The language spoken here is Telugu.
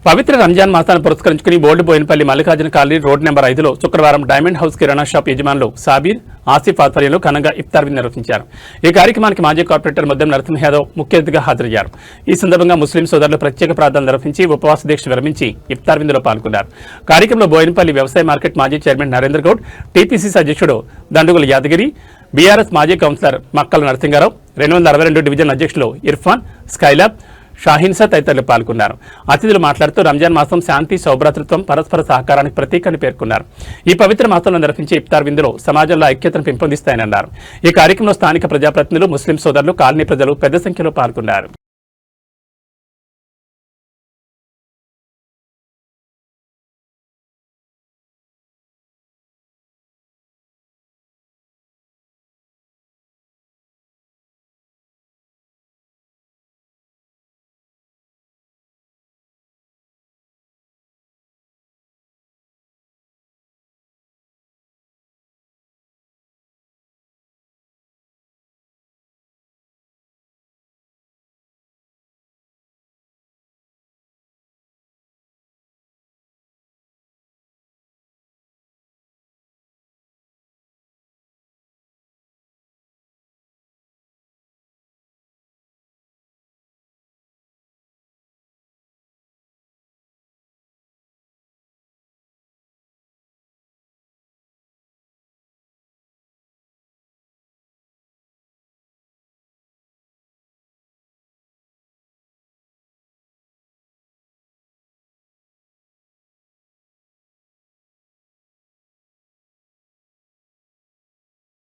పవిత్ర రంజాన్ మాసాన్ని పురస్కరించుకుని old Boinapalli Mallikarjuna colony road number 5లో శుక్రవారం డైమండ్ హౌస్ కిరాణా షాప్ యజమానులు సాబీర్ ఆసిఫ్ ఆధ్వర్యంలో ఘనంగా ఇఫ్తార్ విందు నిర్వహించారు. ఈ కార్యక్రమానికి మాజీ కార్పొరేటర్ ముద్దెం నరసింహ యాదవ్ ముఖ్య అతిథిగా హాజరయ్యారు. ఈ సందర్భంగా ముస్లిం సోదరులు ప్రత్యేక ప్రార్థనలు నిర్వహించి ఉపవాస దీక్ష విరమించి ఇఫ్తార్ విందులో పాల్గొన్నారు. కార్యక్రమంలో బోయినపల్లి వ్యవసాయ మార్కెట్ మాజీ చైర్మన్ నరేంద్ర గౌడ్, టీపీసీసీ అధ్యక్షుడు దండుగుల యాదగిరి, బీఆర్ఎస్ మాజీ కౌన్సిలర్ మక్కల నరసింగారావు, 262 డివిజన్ అధ్యక్షులు ఇర్ఫాన్, స్కైలాబ్, షాహీన్సా తదితరులు పాల్గొన్నారు. అతిథులు మాట్లాడుతూ రంజాన్ మాసం శాంతి, సౌభ్రాతృత్వం, పరస్పర సహకారానికి ప్రతీకని పేర్కొన్నారు. ఈ పవిత్ర మాసంలో నిర్వహించే ఇఫ్తార్ విందులో సమాజంలో ఐక్యతను పెంపొందిస్తాయని అన్నారు. ఈ కార్యక్రమంలో స్థానిక ప్రజాప్రతినిధులు, ముస్లిం సోదరులు, కాలనీ ప్రజలు పెద్ద సంఖ్యలో పాల్గొన్నారు.